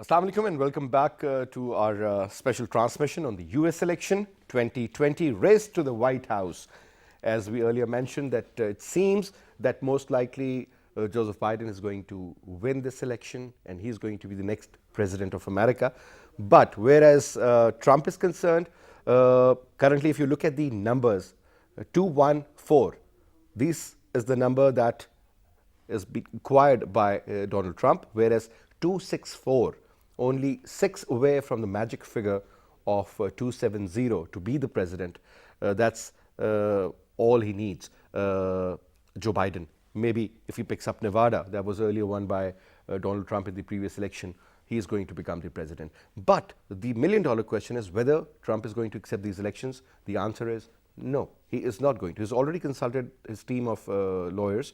Assalamu alaikum and welcome back to our special transmission on the US election 2020 race to the White House. As we earlier mentioned that it seems that most likely Joseph Biden is going to win this election and he's going to be the next president of America. But whereas Trump is concerned, currently if you look at the numbers, 214, this is the number that is being acquired by Donald Trump, whereas 264, only 6 away from the magic figure of 270 to be the president. That's all he needs. Joe Biden, maybe if he picks up Nevada, that was earlier won by Donald Trump in the previous election, he is going to become the president. But the million-dollar question is whether Trump is going to accept these elections. The answer is no, he is not going to. He's already consulted his team of lawyers,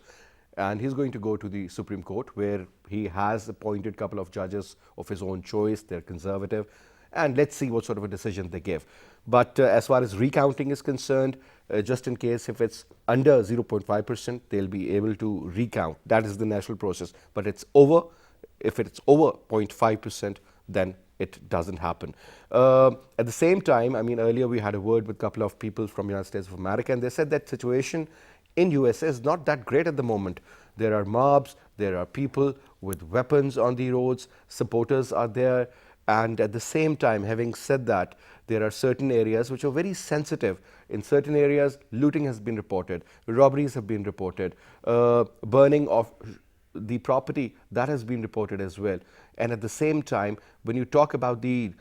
and he's going to go to the Supreme Court, where he has appointed a couple of judges of his own choice. They're conservative, and let's see what sort of a decision they give. But as far as recounting is concerned, just in case if it's under 0.5%, they'll be able to recount. That is the natural process. But it's over. If it's over 0.5%, then it doesn't happen. At the same time, I mean, earlier we had a word with a couple of people from the United States of America, and they said that situation in USA is not that great at the moment. There are mobs, there are people with weapons on the roads, supporters are there, and at the same time, having said that, there are certain areas which are very sensitive. In certain areas, looting has been reported, robberies have been reported, burning of the property, that has been reported as well. And at the same time, when you talk about the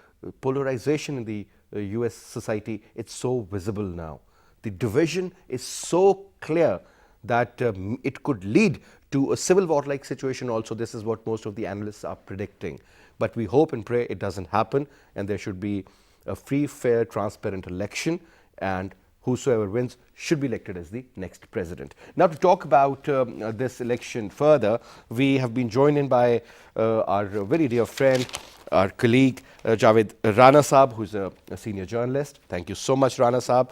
polarization in the US society, it's so visible now. The division is so clear that it could lead to a civil war-like situation also. This is what most of the analysts are predicting. But we hope and pray it doesn't happen, and there should be a free, fair, transparent election, and whosoever wins should be elected as the next president. Now, to talk about this election further, we have been joined in by our very dear friend, our colleague, Javed Rana Saab, who's a senior journalist. Thank you so much, Rana Saab,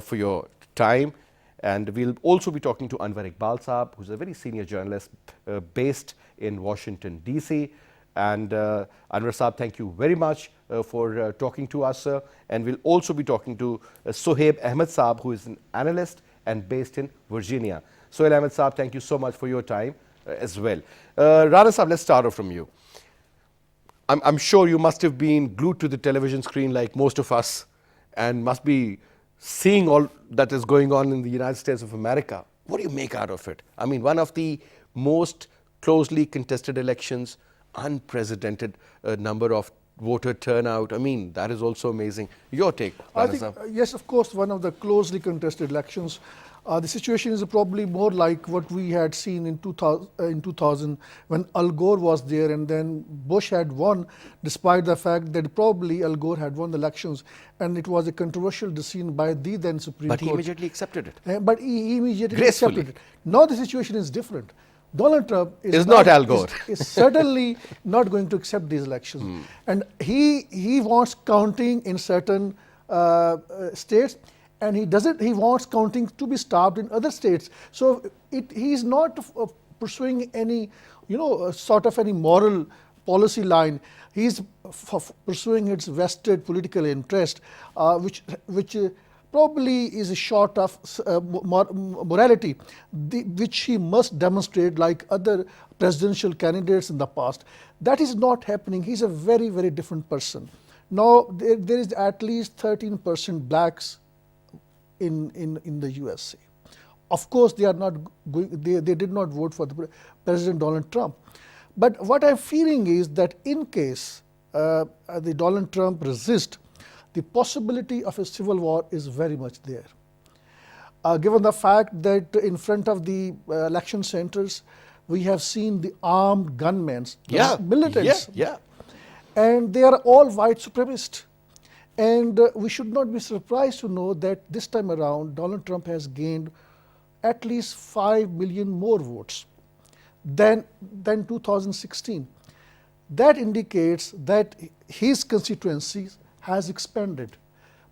for your time. And we'll also be talking to Anwar Iqbal Saab, who's a very senior journalist based in Washington, D.C. And Anwar Saab, thank you very much for talking to us, sir. And we'll also be talking to Sohaib Ahmed Saab, who is an analyst and based in Virginia. Sohaib Ahmed Saab, thank you so much for your time as well. Rana Saab, let's start off from you. I'm sure you must have been glued to the television screen like most of us, and must be seeing all that is going on in the United States of America. What do you make out of it? I mean, one of the most closely contested elections, unprecedented number of voter turnout. I mean, that is also amazing. Your take, I think, yes, of course, one of the closely contested elections. The situation is probably more like what we had seen in 2000 when Al Gore was there, and then Bush had won, despite the fact that probably Al Gore had won the elections, and it was a controversial decision by the then Supreme Court. But he immediately accepted it. But he immediately Gracefully. accepted it. Now the situation is different. Donald Trump is not Al Gore. Is certainly not going to accept these elections. And he wants counting in certain states, and he wants counting to be stopped in other states. So he's not pursuing any, sort of any moral policy line. He's pursuing its vested political interest, which probably is short of morality, which he must demonstrate like other presidential candidates in the past. That is not happening. He's a very, very different person. Now, there is at least 13% blacks in the USA. Of course, they are not going. They did not vote for the President Donald Trump. But what I'm feeling is that in case the Donald Trump resists, the possibility of a civil war is very much there. Given the fact that in front of the election centers, we have seen the armed gunmen, militants, and they are all white supremacists. And we should not be surprised to know that this time around, Donald Trump has gained at least 5 million more votes than 2016. That indicates that his constituencies has expanded.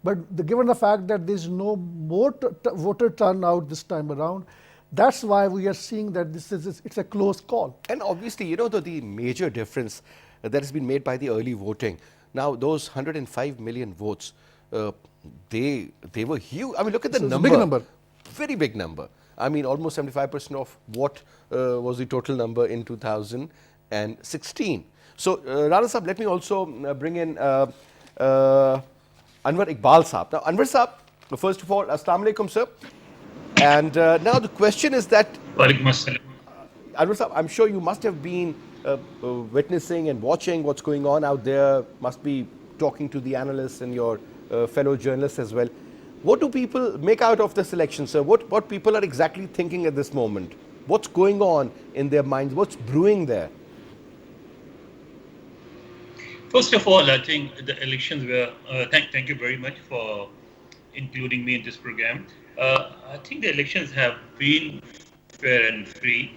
But given the fact that there is no more voter turnout this time around, that's why we are seeing that it's a close call. And obviously, the major difference that has been made by the early voting. Now, those 105 million votes, uh, they were huge. I mean, look at the So it's a number. big number. Very big number. I mean, almost 75% of what was the total number in 2016. So, Rana Saab, let me also bring in Anwar Iqbal Saab. Now, Anwar Saab, first of all, Assalamu alaikum, sir. And now the question is that, Walaikum assalam. Anwar Saab, I'm sure you must have been witnessing and watching what's going on out there, must be talking to the analysts and your fellow journalists as well. What do people make out of this election, sir? What people are exactly thinking at this moment? What's going on in their minds? What's brewing there? First of all, I think the elections were. Thank you very much for including me in this program. I think the elections have been fair and free.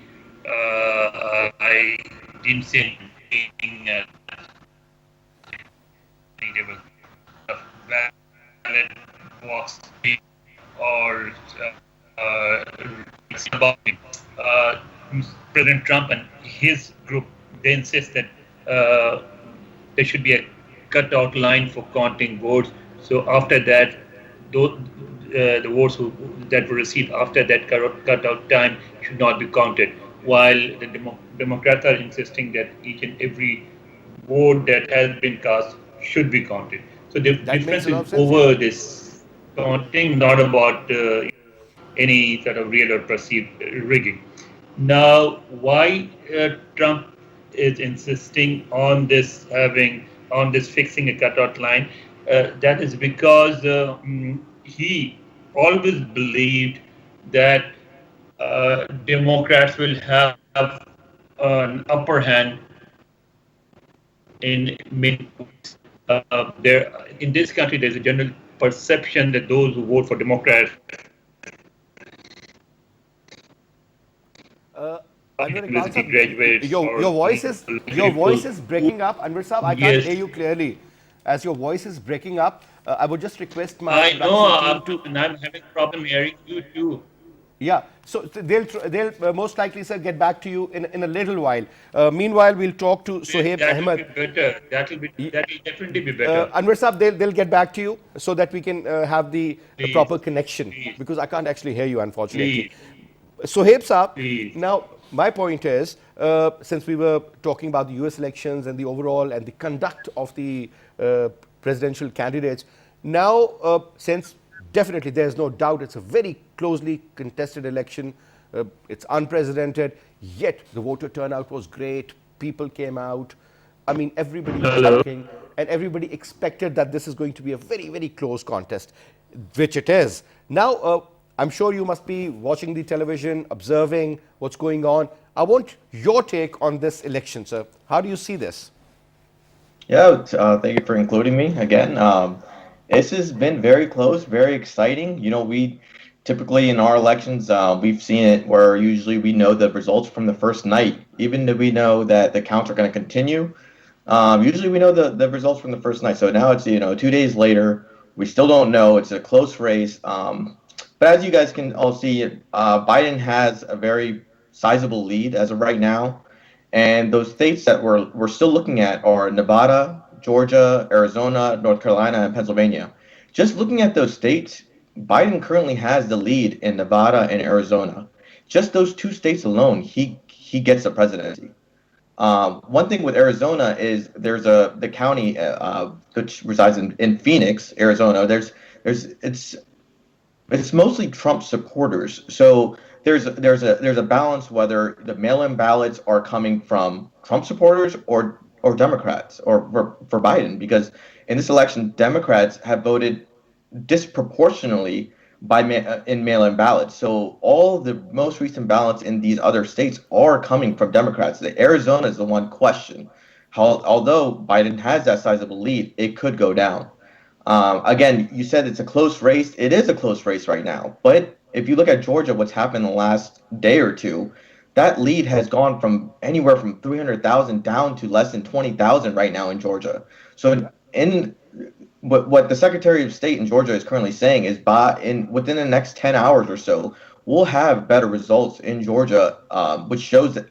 I didn't see anything. I think there was a ballot box or about President Trump and his group. They insist that there should be a cutout line for counting votes. So after that, the votes that were received after that cutout time should not be counted. While the Democrats are insisting that each and every vote that has been cast should be counted. So the That makes difference a lot of is sense, over yeah. this counting, not about any sort of real or perceived rigging. Now, why Trump is insisting on this fixing a cutout line? That is because he always believed that Democrats will have an upper hand in many ways. There, in this country, there's a general perception that those who vote for Democrats Anwar Iqbal university Saab, graduates or your voice is breaking up. Anwar Saab, I can't Yes. hear you clearly. As your voice is breaking up, I would just request my I know, production team to. and I'm having problem hearing you too. Yeah, so they'll most likely, sir, get back to you in a little while. Meanwhile, we'll talk to Sohaib That will Ahmed. be better. That will definitely be better. Anwar Saab, they'll get back to you so that we can have the Please. proper connection, Please. because I can't actually hear you, unfortunately. Please. Sohaib Saab, Please. now my point is, since we were talking about the US elections and the overall and the conduct of the presidential candidates, now since definitely there's no doubt it's a very closely contested election, it's unprecedented, yet the voter turnout was great, people came out, I mean, everybody was Hello. talking, and everybody expected that this is going to be a very, very close contest, which it is. Now, I'm sure you must be watching the television, observing what's going on. I want your take on this election, sir. How do you see this? Yeah, thank you for including me again. This has been very close, very exciting. You know, we typically in our elections, we've seen it where usually we know the results from the first night, even though we know that the counts are going to continue. Usually we know the results from the first night. So now it's, 2 days later, we still don't know. It's a close race. But as you guys can all see, Biden has a very sizable lead as of right now. And those states that we're still looking at are Nevada, Georgia, Arizona, North Carolina, and Pennsylvania. Just looking at those states, Biden currently has the lead in Nevada and Arizona. Just those two states alone, he gets the presidency. One thing with Arizona is there's the county which resides in Phoenix, Arizona. It's mostly Trump supporters. So there's a balance whether the mail-in ballots are coming from Trump supporters or Democrats or for Biden, because in this election Democrats have voted disproportionately in mail-in ballots. So all the most recent ballots in these other states are coming from Democrats. The Arizona is the one question. Although Biden has that sizable lead, it could go down. Again, you said it's a close race. It is a close race right now. But if you look at Georgia, what's happened in the last day or two, that lead has gone from anywhere from 300,000 down to less than 20,000 right now in Georgia. So what the Secretary of State in Georgia is currently saying is within the next 10 hours or so, we'll have better results in Georgia, which shows that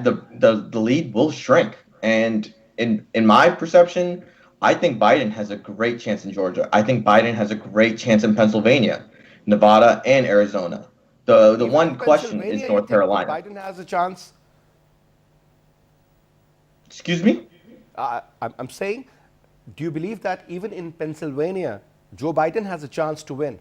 the lead will shrink. And in my perception, I think Biden has a great chance in Georgia. I think Biden has a great chance in Pennsylvania, Nevada, and Arizona. The Even in one question is Pennsylvania, you North think Carolina. Biden has a chance? Excuse me? I'm saying, do you believe that even in Pennsylvania, Joe Biden has a chance to win?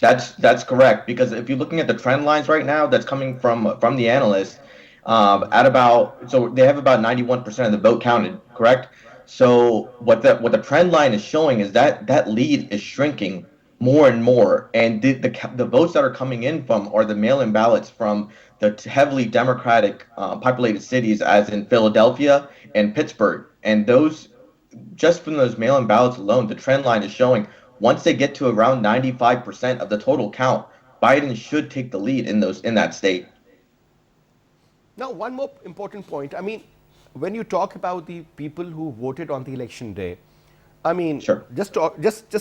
That's correct, because if you're looking at the trend lines right now, that's coming from the analysts, at about, so they have about 91% of the vote counted, correct? So what the trend line is showing is that that lead is shrinking more and more, and the votes that are coming in from are the mail-in ballots from the heavily Democratic populated cities, as in Philadelphia and Pittsburgh, and those, just from those mail-in ballots alone, the trend line is showing once they get to around 95% of the total count, Biden should take the lead in that state. Now, one more important point. I mean, when you talk about the people who voted on the election day, I mean, Sure. just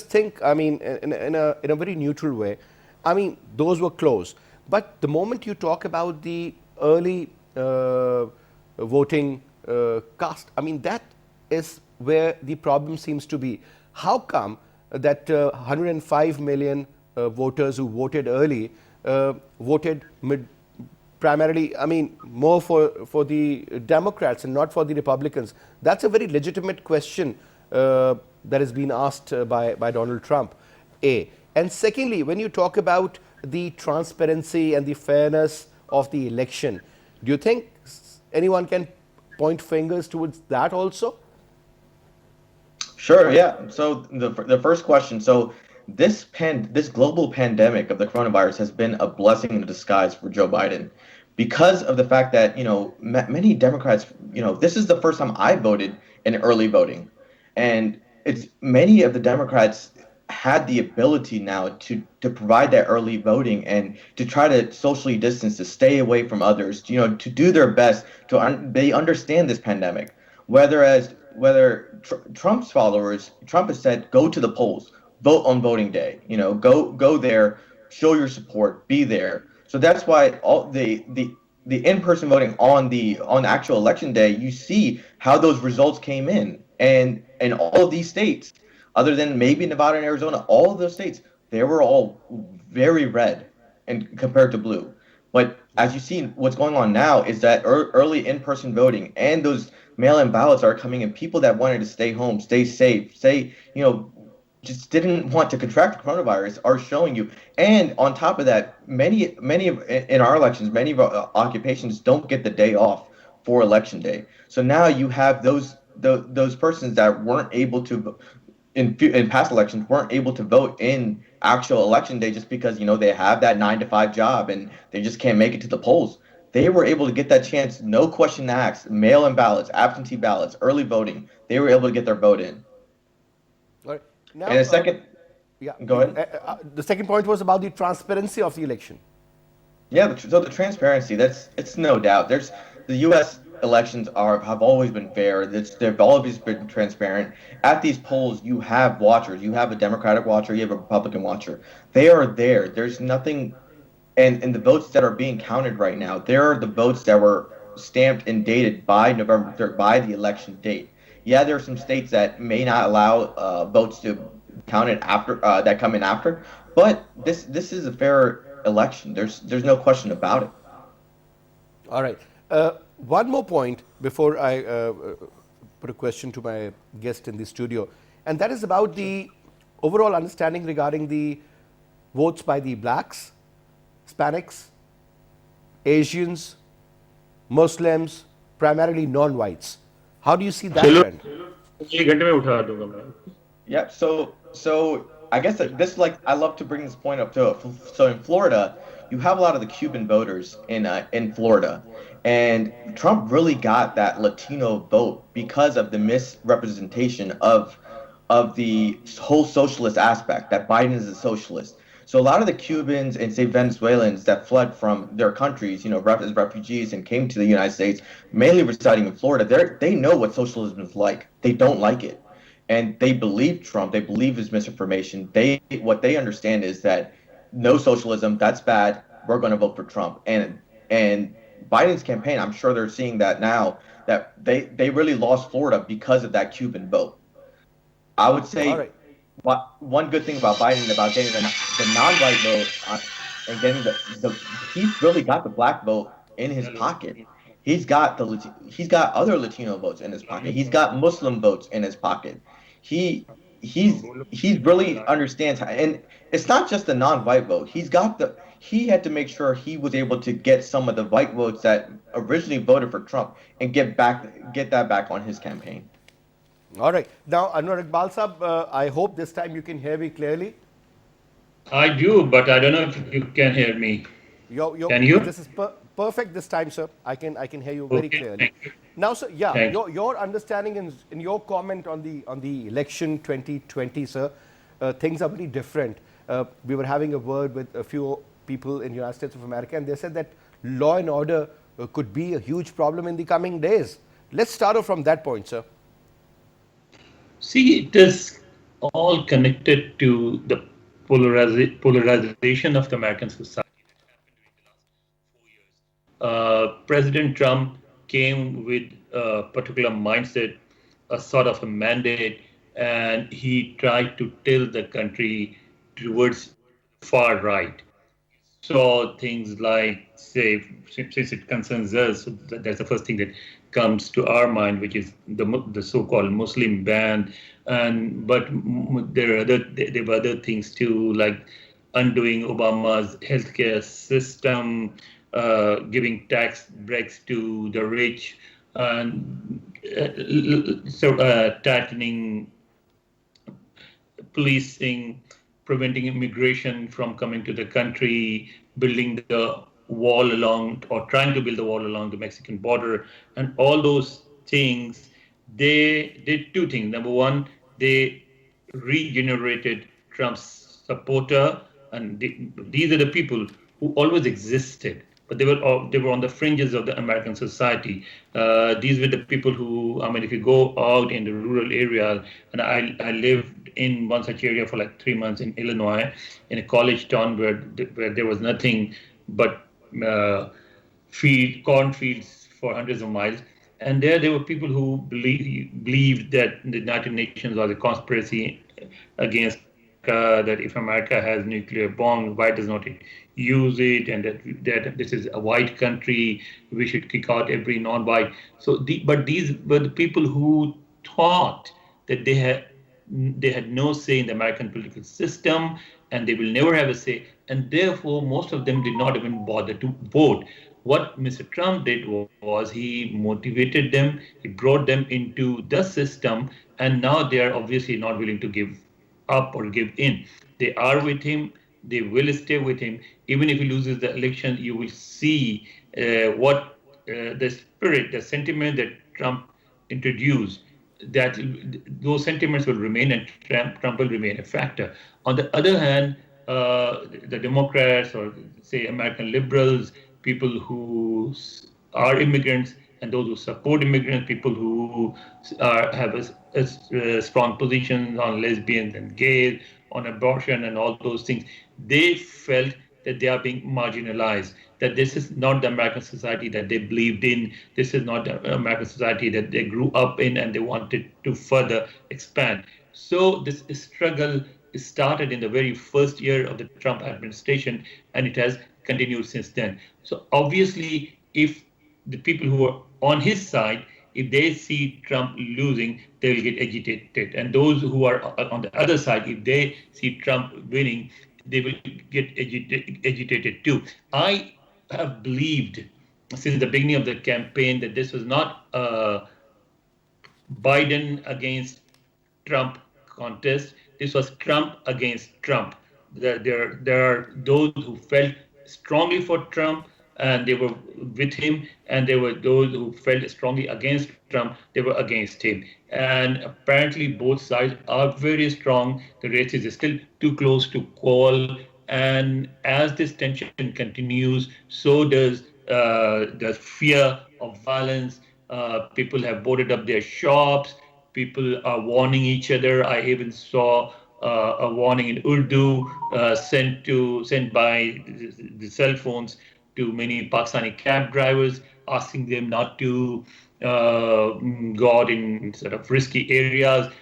think. I mean, in a very neutral way. I mean, those were close. But the moment you talk about the early voting cast, I mean, that is where the problem seems to be. How come that 105 million voters who voted early voted primarily, I mean, more for the Democrats and not for the Republicans? That's a very legitimate question that has been asked by Donald Trump, A. And secondly, when you talk about the transparency and the fairness of the election, do you think anyone can point fingers towards that also? Sure, yeah. So the first question, so this global pandemic of the coronavirus has been a blessing in disguise for Joe Biden, because of the fact that, many Democrats, this is the first time I voted in early voting, and it's many of the Democrats had the ability now to provide that early voting and to try to socially distance, to stay away from others, to do their best they understand this pandemic. Trump's followers, Trump has said, go to the polls, vote on voting day, go there, show your support, be there. So that's why all the in-person voting on actual election day, you see how those results came in all of these states, other than maybe Nevada and Arizona, all of those states, they were all very red and compared to blue. But as you see, what's going on now is that early in-person voting and those mail-in ballots are coming in. People that wanted to stay home, stay safe, just didn't want to contract the coronavirus are showing you. And on top of that, many in our elections, many of our occupations don't get the day off for election day. So now you have those persons that weren't able to in past elections weren't able to vote in actual election day just because they have that 9 to 5 job and they just can't make it to the polls. They were able to get that chance, no question asked, mail-in ballots, absentee ballots, early voting. They were able to get their vote in. All right. Now, And a second, yeah, go ahead. the second point was about the transparency of the election. Yeah, so the transparency, it's no doubt. The U.S. elections have always been fair. They've always been transparent. At these polls, you have watchers. You have a Democratic watcher. You have a Republican watcher. They are there. There's nothing, and the votes that are being counted right now, they're the votes that were stamped and dated by November 3rd, by the election date. Yeah, there are some states that may not allow votes to count it after that come in after, but this is a fair election. There's no question about it. All right. One more point before I put a question to my guest in the studio, and that is about the overall understanding regarding the votes by the blacks, Hispanics, Asians, Muslims, primarily non-whites. How do you see that trend? एक घंटे में उठा दूंगा मैं. Yeah, so I guess this, like, I love to bring this point up too. So in Florida, you have a lot of the Cuban voters in Florida, and Trump really got that Latino vote because of the misrepresentation of the whole socialist aspect, that Biden is a socialist. So a lot of the Cubans and, say, Venezuelans that fled from their countries, as refugees and came to the United States, mainly residing in Florida, they know what socialism is like. They don't like it. And they believe Trump. They believe his misinformation. What they understand is that no socialism, that's bad. We're going to vote for Trump. And Biden's campaign, I'm sure they're seeing that now, that they really lost Florida because of that Cuban vote. I would All say right. one good thing about Biden about getting the non-white vote and getting he's really got the black vote in his pocket. He's got other Latino votes in his pocket. He's got Muslim votes in his pocket. He's really understands how, and it's not just the non-white vote. He had to make sure he was able to get some of the white votes that originally voted for Trump and get that back on his campaign. All right. Now, Anwar Iqbal Sahab, I hope this time you can hear me clearly. I do, but I don't know if you can hear me. Can you? This is perfect this time, sir. I can hear you very Okay, clearly. thank you. Now, sir, yeah, Thank you. your understanding in your comment on the election 2020, sir, things are very different. We were having a word with a few people in the United States of America, and they said that law and order could be a huge problem in the coming days. Let's start off from that point, sir. See, it is all connected to the polarization of the American society that happened during the last 4 years. President Trump came with a particular mindset, a sort of a mandate, and he tried to tilt the country towards far right. So things like, say, since it concerns us, that's the first thing that comes to our mind, which is the so-called Muslim ban. But there were other things too, like undoing Obama's healthcare system, giving tax breaks to the rich, and tightening policing, preventing immigration from coming to the country, building the wall along or trying to build the wall along the Mexican border, and all those things. They did two things. Number one, they regenerated Trump's supporter, and these are the people who always existed, but they were on the fringes of the American society. These were the people who, I mean, if you go out in the rural area, and I lived in one such area for like 3 months in Illinois, in a college town where there was nothing but cornfields for hundreds of miles. And there were people who believed that the United Nations was a conspiracy against that if America has nuclear bombs, why does not it use it? And that this is a white country, we should kick out every non-white. But these were the people who thought that they had no say in the American political system, and they will never have a say. And therefore, most of them did not even bother to vote. What Mr. Trump did was he motivated them, he brought them into the system, and now they are obviously not willing to give up or give in. They are with him, they will stay with him. Even if he loses the election, you will see what the spirit, the sentiment that Trump introduced, that those sentiments will remain, and Trump will remain a factor. On the other hand, the Democrats, or say American liberals, people who are immigrants and those who support immigrants, people who have a strong position on lesbians and gays, on abortion and all those things, they felt that they are being marginalized, that this is not the American society that they believed in, this is not the American society that they grew up in and they wanted to further expand. So this struggle started in the very first year of the Trump administration, and it has continued since then. So obviously, if the people who are on his side, if they see Trump losing, they will get agitated. And those who are on the other side, if they see Trump winning, they will get agitated too. I have believed since the beginning of the campaign that this was not a Biden against Trump contest. This was Trump against Trump. There are those who felt strongly for Trump and they were with him, and there were those who felt strongly against Trump, they were against him. And apparently both sides are very strong. The race is still too close to call. And as this tension continues, so does the fear of violence. People have boarded up their shops. People are warning each other. I even saw a warning in Urdu sent by the cell phones to many Pakistani cab drivers, asking them not to go out in sort of risky areas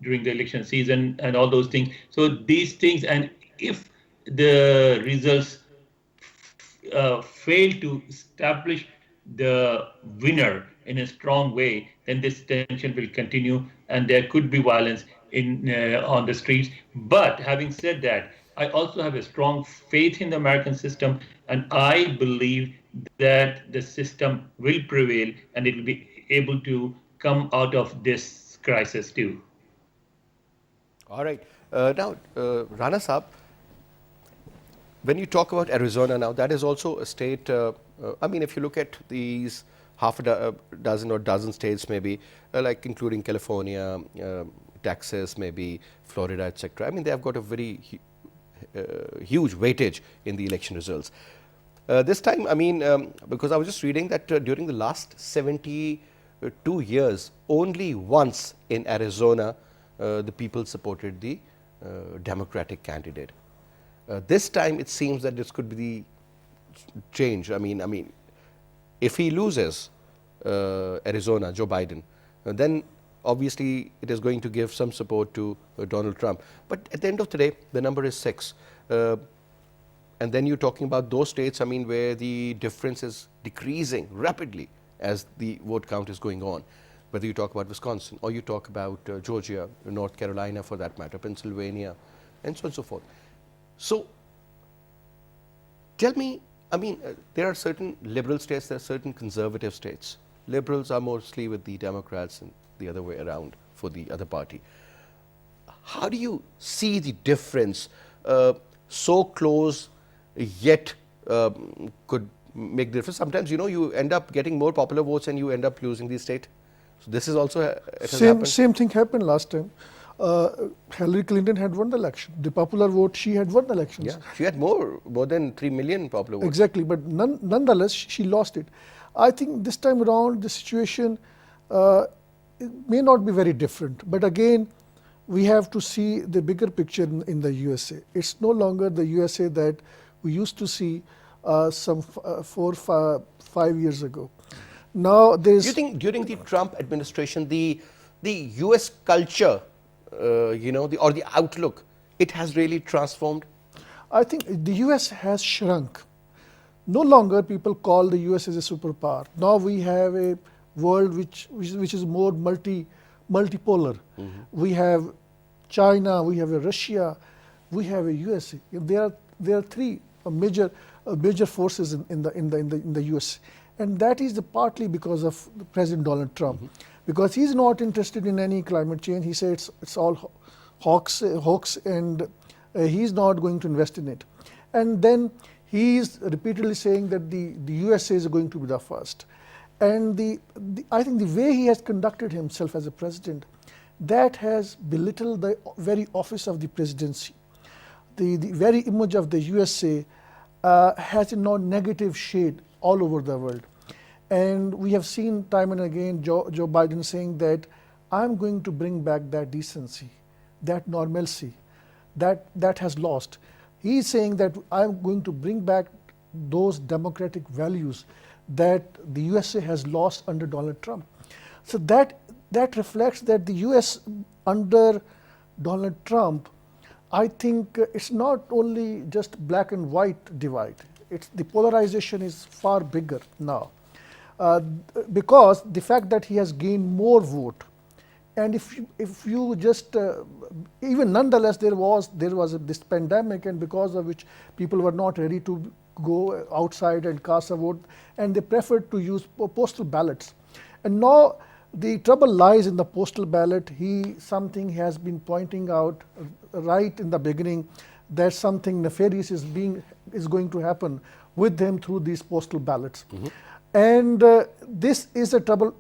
during the election season and all those things. So these things, and if the results fail to establish the winner in a strong way, then this tension will continue, and there could be violence in on the streets. But having said that, I also have a strong faith in the American system, and I believe that the system will prevail, and it will be able to come out of this crisis too. All right. Now, Rana Saab, when you talk about Arizona now, that is also a state, I mean, if you look at these half a dozen or dozen states maybe, like including California, Texas, maybe Florida, etc. I mean, they have got a very huge weightage in the election results. This time, I mean, because I was just reading that during the last 72 years, only once in Arizona, the people supported the Democratic candidate. This time, it seems that this could be the change. I mean, if he loses Arizona, Joe Biden, then obviously it is going to give some support to Donald Trump. But at the end of the day, the number is 6. And then you're talking about those states, I mean, where the difference is decreasing rapidly as the vote count is going on. Whether you talk about Wisconsin or you talk about Georgia, North Carolina for that matter, Pennsylvania, and so on and so forth. So, tell me, I mean, there are certain liberal states, there are certain conservative states. Liberals are mostly with the Democrats and the other way around for the other party. How do you see the difference so close yet could make the difference? Sometimes, you know, you end up getting more popular votes and you end up losing the state. So this is also, it has happened. Same thing happened last time. Hillary Clinton had won the election. The popular vote, she had won the elections. Yeah, she had more than 3 million popular votes. Exactly, but nonetheless, she lost it. I think this time around, the situation it may not be very different. But again, we have to see the bigger picture in the USA. It's no longer the USA that we used to see some 4-5 years ago. Now, there's. Do you think during the Trump administration, the US culture, you know, or the outlook, it has really transformed? I think the US has shrunk. No longer people call the US as a superpower. Now we have a world which is more multipolar. We have China, we have a Russia, we have a USA. There are 3 major forces in the US, and that is partly because of President Donald Trump, because he's not interested in any climate change. He says it's all hoax, and he's not going to invest in it. And then he's repeatedly saying that the USA is going to be the first. And I think the way he has conducted himself as a president, that has belittled the very office of the presidency. The very image of the USA has a negative shade all over the world. And we have seen time and again Joe Biden saying that I'm going to bring back that decency, that normalcy, that has lost. He's saying that I'm going to bring back those democratic values that the USA has lost under Donald Trump. So that reflects that the US under Donald Trump, I think it's not only just black and white divide. The polarization is far bigger now. Because the fact that he has gained more vote, and if you just even nonetheless there was this pandemic, and because of which people were not ready to go outside and cast a vote, and they preferred to use postal ballots. And now the trouble lies in the postal ballot. Something has been pointing out right in the beginning that something nefarious is going to happen with them through these postal ballots. And this is a trouble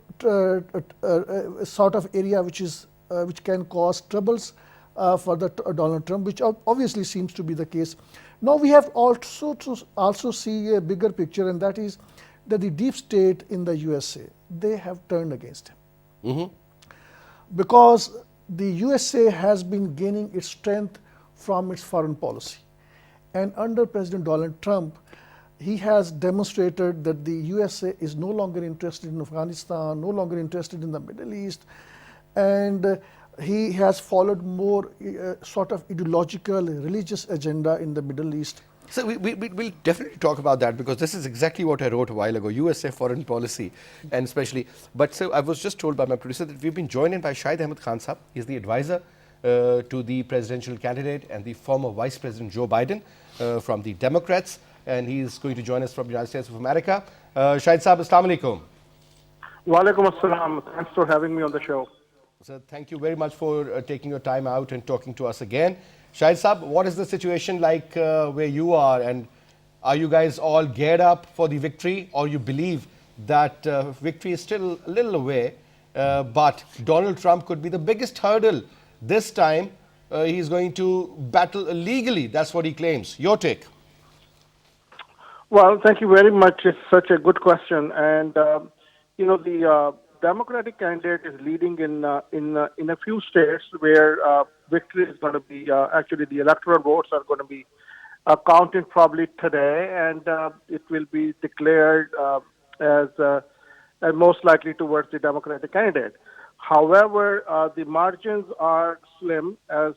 sort of area which can cause troubles for Donald Trump, which obviously seems to be the case. Now we have also to see a bigger picture, and that is that the deep state in the USA, they have turned against him. Because the USA has been gaining its strength from its foreign policy. And under President Donald Trump, he has demonstrated that the USA is no longer interested in Afghanistan, no longer interested in the Middle East, and he has followed more sort of ideological, religious agenda in the Middle East. So we'll definitely talk about that, because this is exactly what I wrote a while ago, USA foreign policy, and especially. But so I was just told by my producer that we've been joined in by Shahid Ahmed Khan Sahab. He's the advisor to the presidential candidate and the former Vice President Joe Biden from the Democrats, and he's going to join us from the United States of America. Shahid Sahab, Assalamu alaikum. Walaikum assalam. Thanks for having me on the show. So thank you very much for taking your time out and talking to us again. Shahid Sahab, what is the situation like where you are, and are you guys all geared up for the victory, or you believe that victory is still a little away, but Donald Trump could be the biggest hurdle this time? He's going to battle legally, that's what he claims. Your take? Well, thank you very much. It's such a good question, and the Democratic candidate is leading in a few states where victory is going to be actually the electoral votes are going to be counted probably today, and it will be declared as most likely towards the Democratic candidate. However, the margins are slim, as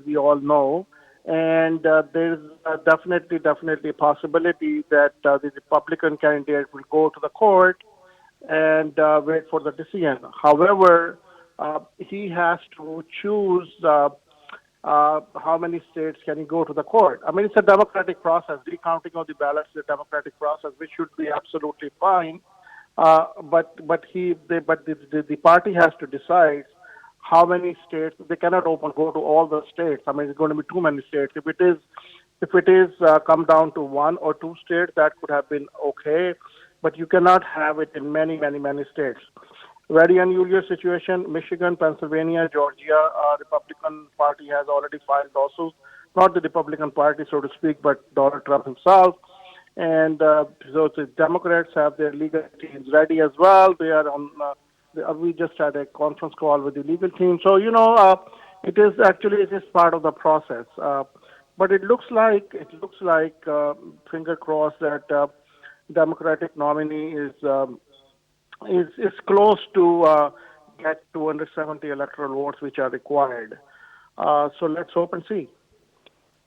we all know, and there's definitely a possibility that the Republican candidate will go to the court and wait for the decision. However, he has to choose how many states can he go to the court. I mean, it's a democratic process. Recounting of the ballots is a democratic process, which should be absolutely fine. But the party has to decide how many states. They cannot go to all the states. I mean, it's going to be too many states. If it is come down to one or two states, that could have been okay. But you cannot have it in many states. Very unusual situation. Michigan, Pennsylvania, Georgia, Republican Party has already filed lawsuits. Not the Republican Party, so to speak, but Donald Trump himself. And so the Democrats have their legal teams ready as well. They are on. We just had a conference call with the legal team. So it is part of the process. But it looks like finger crossed that Democratic nominee is close to get 270 electoral votes, which are required. So let's hope and see.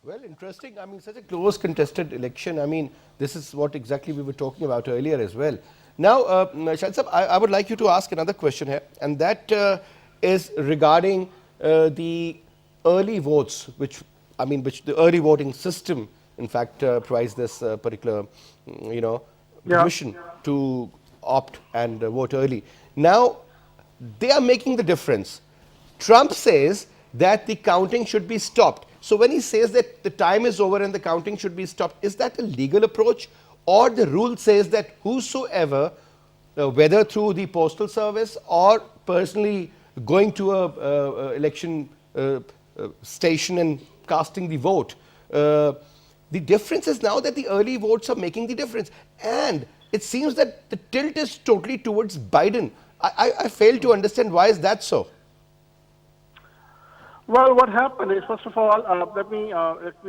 Well, interesting. I mean, such a close contested election. I mean, this is what exactly we were talking about earlier as well. Now, Shahid Sahab, I would like you to ask another question here, and that is regarding the early votes, which the early voting system, in fact, provides this particular, permission to opt and vote early. Now, they are making the difference. Trump says that the counting should be stopped. So when he says that the time is over and the counting should be stopped, is that a legal approach, or the rule says that whosoever, whether through the postal service or personally going to a election station and casting the vote, the difference is now that the early votes are making the difference, and it seems that the tilt is totally towards Biden. I fail to understand, why is that so? Well, what happened is, first of all, let me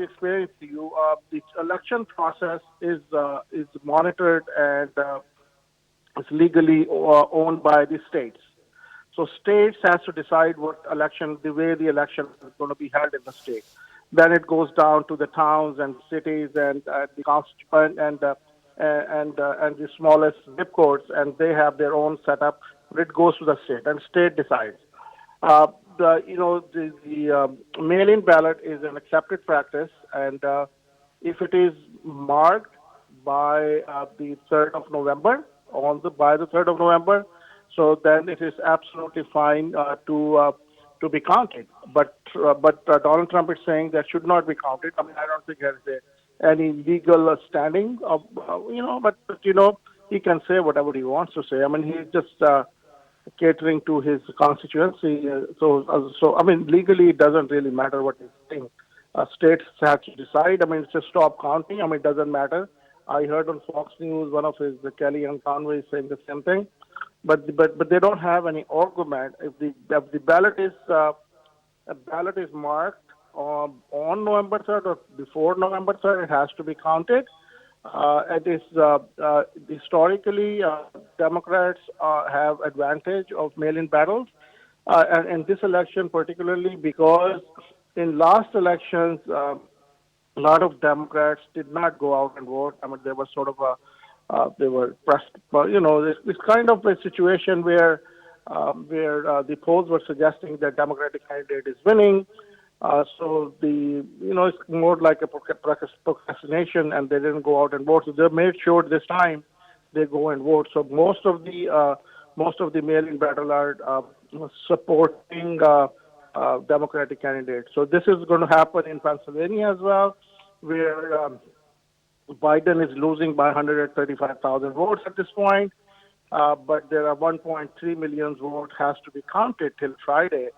explain it to you. The election process is monitored and is legally owned by the states. So states has to decide the way the election is going to be held in the state. Then it goes down to the towns and cities and the constituent and the smallest zip codes, and they have their own setup. It goes to the state, and state decides. The mail-in ballot is an accepted practice, and if it is marked by the 3rd of November, by the 3rd of November, so then it is absolutely fine to be counted. But Donald Trump is saying that should not be counted. I mean, I don't think there is any legal standing of but he can say whatever he wants to say. I mean, he's just catering to his constituency. So I mean, legally it doesn't really matter what he's saying. States have to decide. I mean, it's just stop counting. I mean, it doesn't matter. I heard on Fox News one of his Kellyanne Conway saying the same thing, but they don't have any argument. If the ballot is marked on November 3rd or before November 3rd, it has to be counted. It is historically Democrats have advantage of mail-in battles, and in this election particularly because in last elections a lot of Democrats did not go out and vote. I mean, there was sort of they were pressed, it's kind of a situation where the polls were suggesting that Democratic candidate is winning. So it's more like a procrastination, and they didn't go out and vote. So they made sure this time they go and vote. So most of the mail-in battle are supporting Democratic candidates. So this is going to happen in Pennsylvania as well, where Biden is losing by 135,000 votes at this point. But there are 1.3 million votes has to be counted till Friday,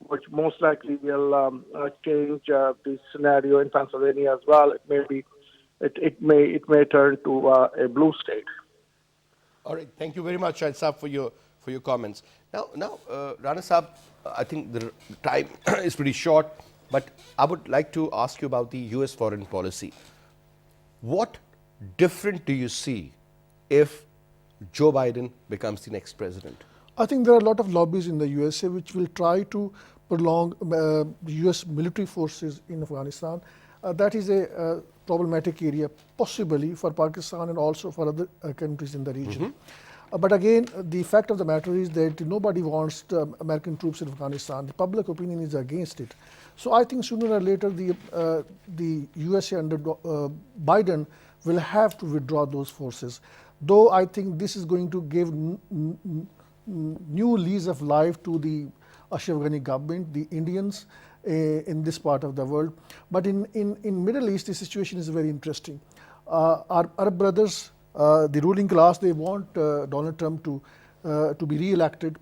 which most likely will change the scenario in Pennsylvania as well. It may turn to a blue state. All right, thank you very much, Shahid Saab, for your comments. Now, Rana Saab, I think the time is pretty short, but I would like to ask you about the U.S. foreign policy. What different do you see if Joe Biden becomes the next president? I think there are a lot of lobbies in the USA which will try to prolong US military forces in Afghanistan. That is a problematic area, possibly for Pakistan and also for other countries in the region. But again, the fact of the matter is that nobody wants American troops in Afghanistan. The public opinion is against it. So I think sooner or later the USA under Biden will have to withdraw those forces. Though I think this is going to give new lease of life to the Ashraf Ghani government, the Indians in this part of the world. But in Middle East, the situation is very interesting. Our Arab brothers, the ruling class, they want Donald Trump to be re-elected.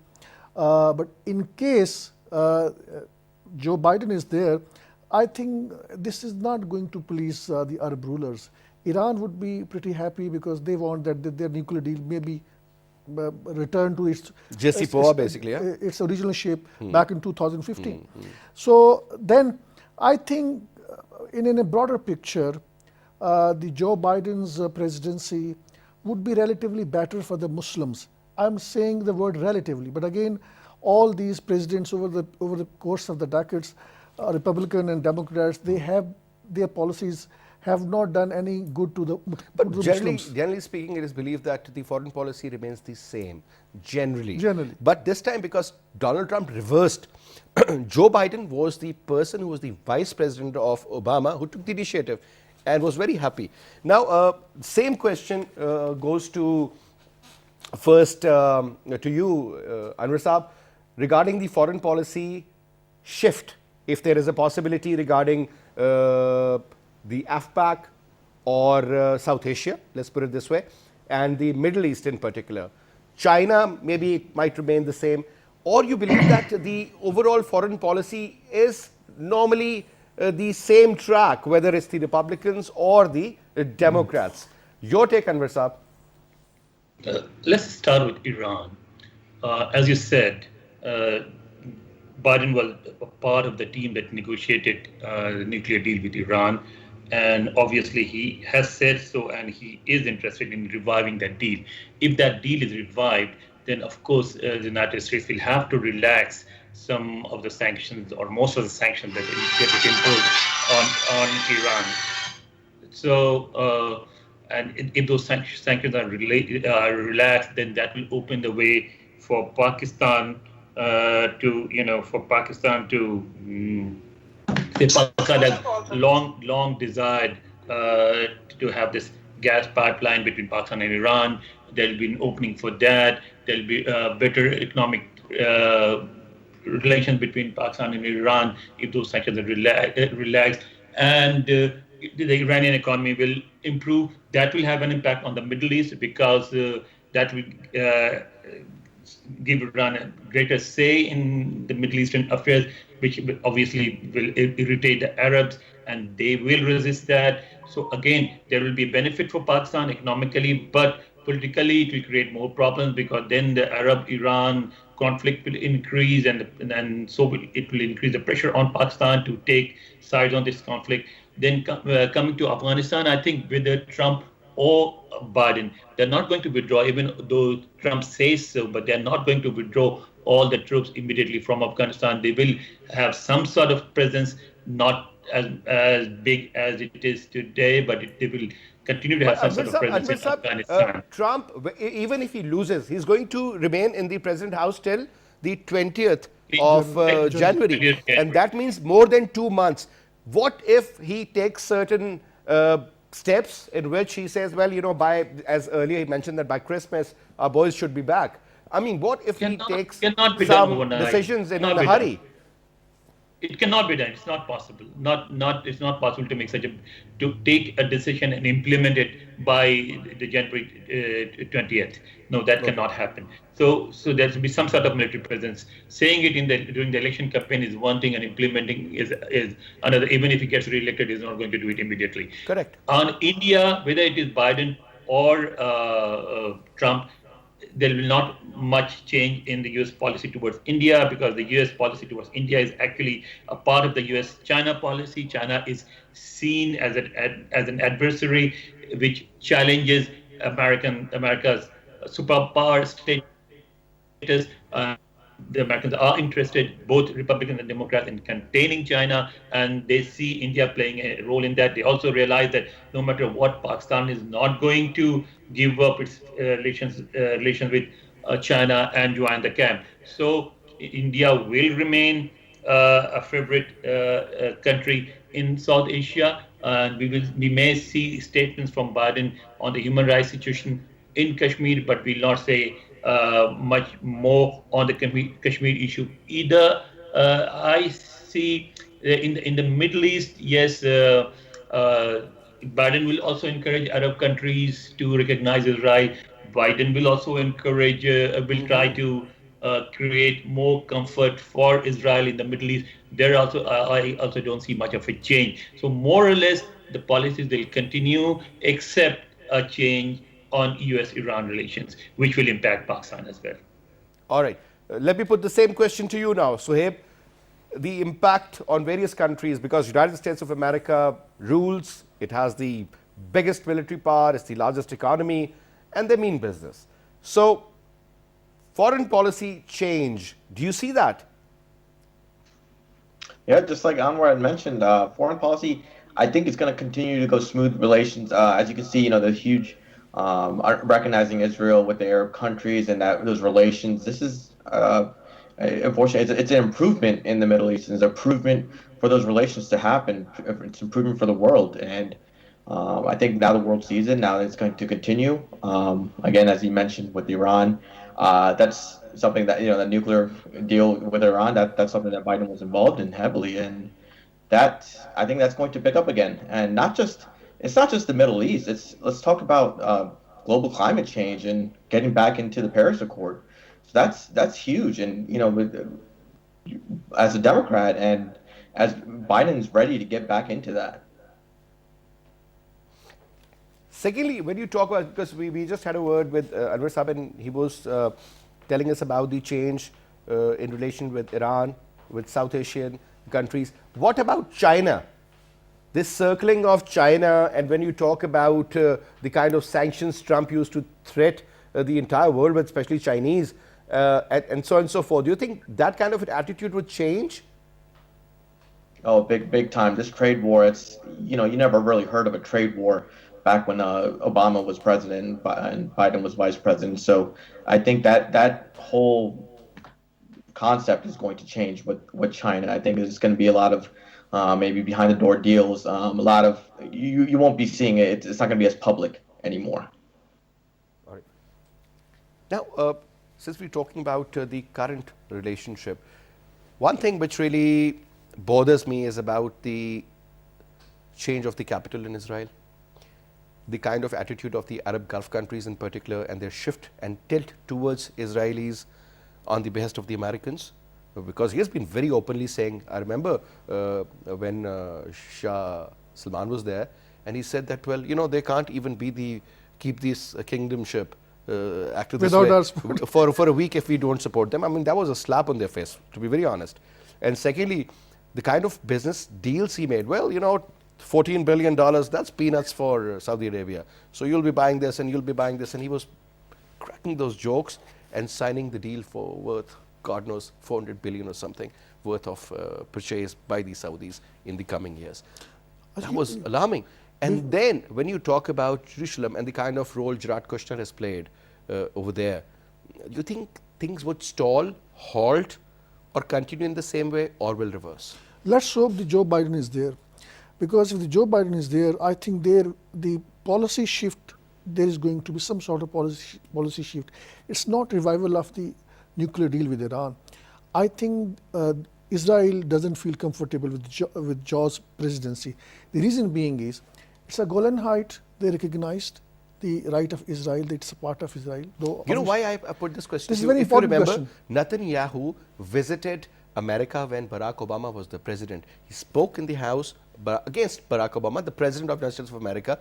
But in case Joe Biden is there, I think this is not going to please the Arab rulers. Iran would be pretty happy because they want that their nuclear deal may be returned to its JCPOA, basically, yeah? Its original shape back in 2015. So then I think in a broader picture, the Joe Biden's presidency would be relatively better for the Muslims. I'm saying the word relatively, but again, all these presidents over the course of the decades, Republican and Democrats, their policies have not done any good to the Muslims. Generally speaking, it is believed that the foreign policy remains the same, generally. Generally. But this time, because Donald Trump reversed, Joe Biden was the person who was the vice president of Obama, who took the initiative and was very happy. Now, same question goes to first to you, Anwar Saab, regarding the foreign policy shift, if there is a possibility regarding the AFPAC or South Asia, let's put it this way, and the Middle East in particular. China, maybe it might remain the same, or you believe that the overall foreign policy is normally the same track, whether it's the Republicans or the Democrats. Your take, Anwar Saab? Let's start with Iran. As you said, Biden was a part of the team that negotiated the nuclear deal with Iran. And obviously he has said so, and he is interested in reviving that deal. If that deal is revived, then of course the United States will have to relax some of the sanctions or most of the sanctions that it imposed on Iran. So, and if those sanctions are relaxed, then that will open the way for Pakistan Pakistan has long desired to have this gas pipeline between Pakistan and Iran. There will be an opening for that. There will be better economic relations between Pakistan and Iran if those sanctions are relaxed. And the Iranian economy will improve. That will have an impact on the Middle East because that will give Iran a greater say in the Middle Eastern affairs, which obviously will irritate the Arabs, and they will resist that. So again, there will be a benefit for Pakistan economically, but politically it will create more problems because then the Arab-Iran conflict will increase, and so it will increase the pressure on Pakistan to take sides on this conflict. Then coming to Afghanistan, I think with the Trump or Biden. They're not going to withdraw, even though Trump says so, but they're not going to withdraw all the troops immediately from Afghanistan. They will have some sort of presence, not as big as it is today, but they will continue to have some sort of presence in Afghanistan. Trump, even if he loses, he's going to remain in the President House till the 20th of January. And that means more than 2 months. What if he takes certain steps in which he says, well, you know, by, as earlier he mentioned that by Christmas, our boys should be back. I mean, what if he takes cannot be some done overnight. decisions in Cannot a be hurry? done. It cannot be done. It's not possible. It's not possible to make to take a decision and implement it by the January 20th. No, that cannot happen. So there should be some sort of military presence. Saying it during the election campaign is one thing, and implementing is another. Even if he gets re-elected, he's not going to do it immediately. Correct. On India, whether it is Biden or Trump, there will not much change in the U.S. policy towards India, because the U.S. policy towards India is actually a part of the U.S.-China policy. China is seen as an adversary which challenges America's superpower status. The Americans are interested, both Republicans and Democrats, in containing China, and they see India playing a role in that. They also realize that no matter what, Pakistan is not going to give up its relations with China and join the camp. So India will remain a favorite country in South Asia, and we may see statements from Biden on the human rights situation in Kashmir, but we'll not say much more on the Kashmir issue either. I see in the Middle East, yes, Biden will also encourage Arab countries to recognize Israel. Biden will also will try to create more comfort for Israel in the Middle East. I also don't see much of a change. So more or less, the policies will continue, except a change on US-Iran relations, which will impact Pakistan as well. All right. Let me put the same question to you now, Suhaib. The impact on various countries, because United States of America rules, it has the biggest military power, it's the largest economy, and they mean business. So, foreign policy change, do you see that? Yeah, just like Anwar had mentioned, foreign policy, I think it's going to continue to go smooth relations. As you can see, the huge recognizing Israel with the Arab countries and those relations. This is, unfortunately, it's an improvement in the Middle East. It's an improvement for those relations to happen. It's an improvement for the world. And I think now the world sees it. Now it's going to continue. Again, as you mentioned with Iran, that's something that, the nuclear deal with Iran, that's something that Biden was involved in heavily. And I think that's going to pick up again. And it's not just the Middle East. Let's talk about global climate change and getting back into the Paris Accord. So that's huge. And as a Democrat and as Biden's ready to get back into that. Secondly, when you talk about, because we just had a word with Anwar Saab, and he was telling us about the change in relation with Iran, with South Asian countries. What about China? This circling of China, and when you talk about the kind of sanctions Trump used to threat the entire world with, especially Chinese, and so on and so forth, do you think that kind of an attitude would change? Oh, big time. This trade war, it's, you never really heard of a trade war back when Obama was president and Biden was vice president. So I think that whole concept is going to change with China. I think there's going to be a lot of maybe behind the door deals. A lot of you won't be seeing it. It's not going to be as public anymore. All right. Now, since we're talking about the current relationship, one thing which really bothers me is about the change of the capital in Israel, the kind of attitude of the Arab Gulf countries in particular, and their shift and tilt towards Israelis on the behest of the Americans. Because he has been very openly saying, I remember when Shah Salman was there, and he said that, well, they can't even keep this kingdomship active this without way us for a week if we don't support them. I mean, that was a slap on their face, to be very honest. And secondly, the kind of business deals he made. Well, $14 billion, that's peanuts for Saudi Arabia. So you'll be buying this and you'll be buying this. And he was cracking those jokes and signing the deal for worth, God knows, 400 billion or something worth of purchase by the Saudis in the coming years. That was alarming. And then when you talk about Jerusalem and the kind of role Gerard Kushner has played over there, do you think things would stall, halt, or continue in the same way, or will reverse? Let's hope the Joe Biden is there, because if the Joe Biden is there, I think the policy shift, there is going to be some sort of policy shift. It's not revival of the nuclear deal with Iran. I think Israel doesn't feel comfortable with Joe's presidency. The reason being is, it's a Golan Heights. They recognized the right of Israel, that it's a part of Israel. Though you know why I put this question? This is to a very you? If you important remember, question. Netanyahu visited America when Barack Obama was the president. He spoke in the House against Barack Obama, the president of the United States of America,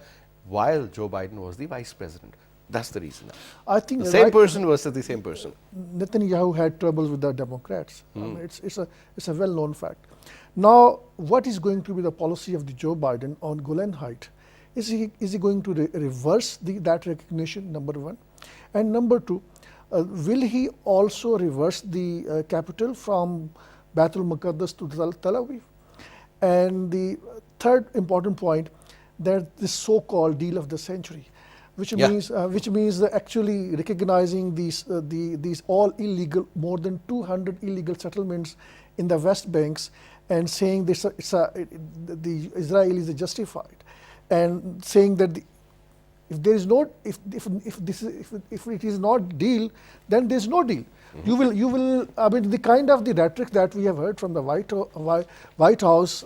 while Joe Biden was the vice president. That's the reason. I think The same person versus the same person. Netanyahu had troubles with the Democrats. I mean, it's a well-known fact. Now, what is going to be the policy of the Joe Biden on Golan Heights? Is he going to reverse that recognition, number one? And number two, will he also reverse the capital from Baitul Muqaddas to Tel Aviv? And the third important point, that this so-called deal of the century, which means actually recognizing these all illegal, more than 200 illegal settlements in the West Banks, and saying the Israel is justified, and saying that if there is no if it is not deal, then there is no deal. You will I mean, the kind of the rhetoric that we have heard from the White House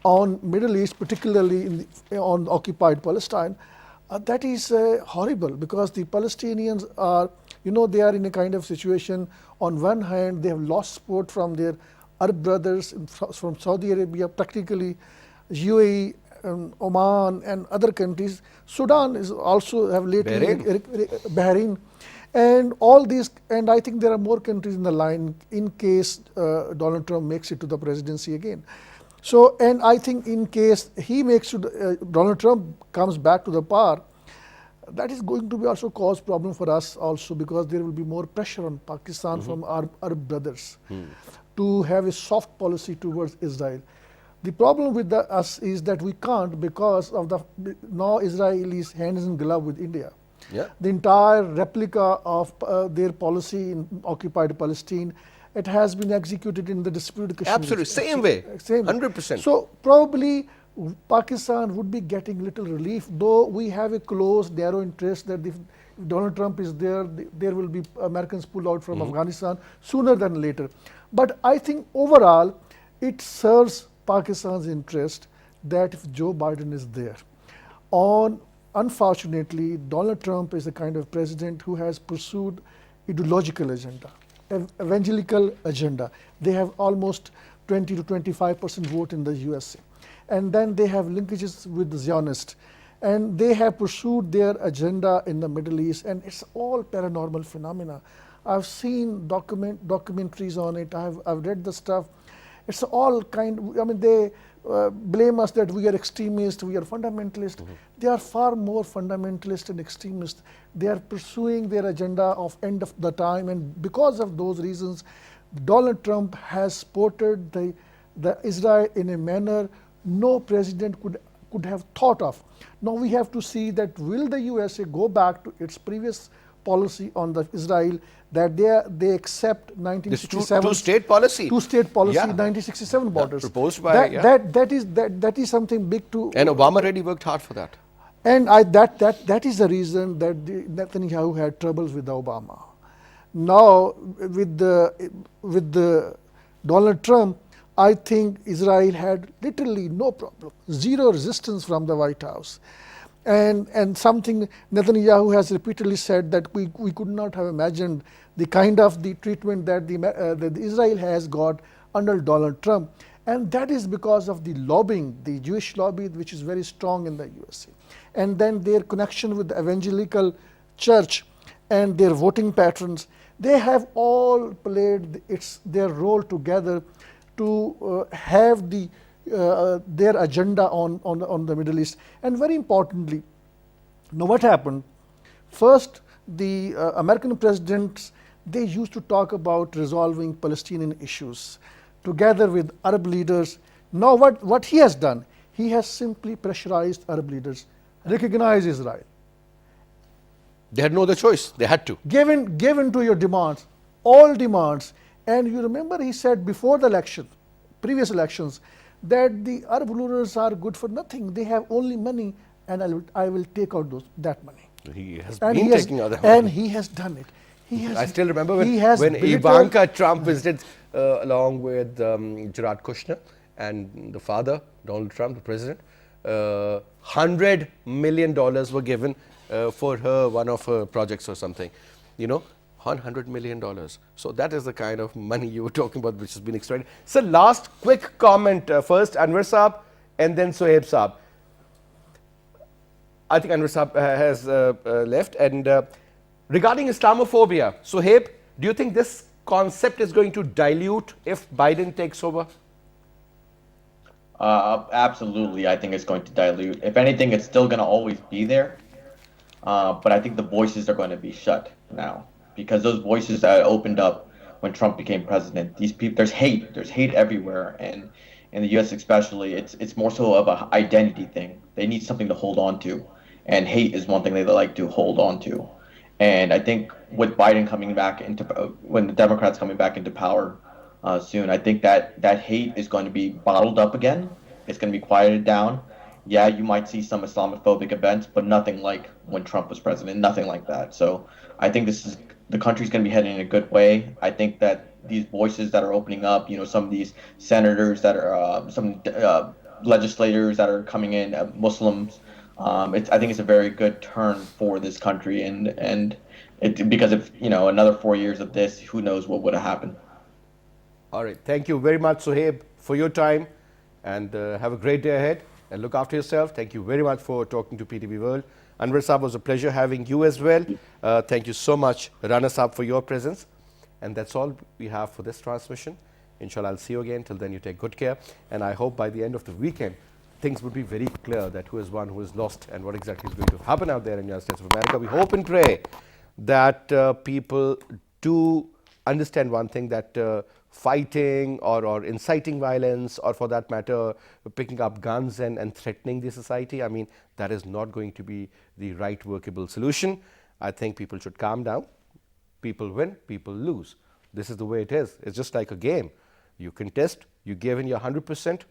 on Middle East, particularly on occupied Palestine, that is horrible, because the Palestinians are, they are in a kind of situation. On one hand, they have lost support from their Arab brothers from Saudi Arabia, practically UAE, Oman, and other countries. Sudan is also have lately Bahrain, and all these. And I think there are more countries in the line in case Donald Trump makes it to the presidency again. So, and I think in case he makes Donald Trump comes back to the power, that is going to be also cause problem for us also, because there will be more pressure on Pakistan from our Arab brothers to have a soft policy towards Israel. The problem with us is that we can't, because of now Israel is hands in glove with India. Yeah. The entire replica of their policy in occupied Palestine, it has been executed in the disputed Kashmir. Absolutely, same way, 100%. So probably Pakistan would be getting little relief, though we have a close, narrow interest that if Donald Trump is there, there will be Americans pull out from Afghanistan sooner than later. But I think overall, it serves Pakistan's interest that if Joe Biden is there. Unfortunately, Donald Trump is the kind of president who has pursued ideological agenda, evangelical agenda. They have almost 20 to 25% vote in the USA. And then they have linkages with the Zionists. And they have pursued their agenda in the Middle East, and it's all paranormal phenomena. I've seen documentaries on it. I've read the stuff. It's all they blame us that we are extremists, we are fundamentalist. They are far more fundamentalist and extremist. They are pursuing their agenda of end of the time, and because of those reasons, Donald Trump has supported the Israel in a manner no president could have thought of. Now we have to see that will the USA go back to its previous policy on the Israel, that they accept 1967 two-state policy. Two-state policy, Yeah. 1967 borders. Proposed by that is something big to. And Obama really worked hard for that. And that is the reason that Netanyahu had troubles with Obama. Now with the Donald Trump, I think Israel had literally no problem, zero resistance from the White House. And something Netanyahu has repeatedly said, that we could not have imagined the kind of the treatment that the Israel has got under Donald Trump. And that is because of the lobbying, the Jewish lobby, which is very strong in the USA. And then their connection with the evangelical church and their voting patterns, they have all played their role together to have the their agenda on the Middle East. And very importantly, now what happened? First, the American presidents, they used to talk about resolving Palestinian issues together with Arab leaders. Now what he has done, he has simply pressurized Arab leaders, recognize Israel. They had no other choice. They had to. Given to your demands, all demands. And you remember he said before the election, previous elections, that the Arab rulers are good for nothing. They have only money, and I will take out that money. He has And been he has, taking other and money. he has done it. I still remember when belittled- Ivanka Trump visited along with Jared Kushner and the father, Donald Trump, the president. $100 million were given for her, one of her projects or something. You know, $100 million. So that is the kind of money you were talking about, which has been extracted. So last quick comment, first Anwar Saab and then Sohaib Saab. I think Anwar Saab has left. And regarding Islamophobia, Sohaib, do you think this concept is going to dilute if Biden takes over? Absolutely, I think it's going to dilute. If anything, it's still going to always be there. But I think the voices are going to be shut now, because those voices that opened up when Trump became president, these people, there's hate everywhere, and in the U.S. especially, it's more so of an identity thing. They need something to hold on to, and hate is one thing they like to hold on to. And I think with Biden coming back into, when the Democrats coming back into power soon, I think that hate is going to be bottled up again. It's going to be quieted down. Yeah, you might see some Islamophobic events, but nothing like when Trump was president, nothing like that. So I think the country's going to be heading in a good way. I think that these voices that are opening up, some of these senators that are, some legislators that are coming in, Muslims, I think it's a very good turn for this country. And because if, another 4 years of this, who knows what would have happened. All right. Thank you very much, Sohaib, for your time, and have a great day ahead. And look after yourself. Thank you very much for talking to PTV World. Anwar Saab, was a pleasure having you as well. Thank you so much, Rana Saab, for your presence. And that's all we have for this transmission. Inshallah, I'll see you again. Till then, you take good care. And I hope by the end of the weekend, things will be very clear that who has won, who is lost, and what exactly is going to happen out there in the United States of America. We hope and pray that people do understand one thing, that fighting or inciting violence, or for that matter picking up guns and threatening the society, I mean, that is not going to be the right workable solution. I think people should calm down. People win, people lose. This is the way it is. It's just like a game. You contest, you give in your 100%,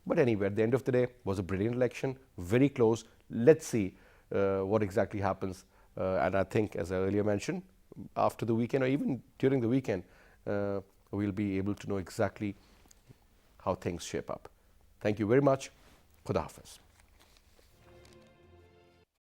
but anyway, at the end of the day, was a brilliant election, very close. Let's see what exactly happens. And I think, as I earlier mentioned, after the weekend or even during the weekend, we'll be able to know exactly how things shape up. Thank you very much. Khuda Hafiz.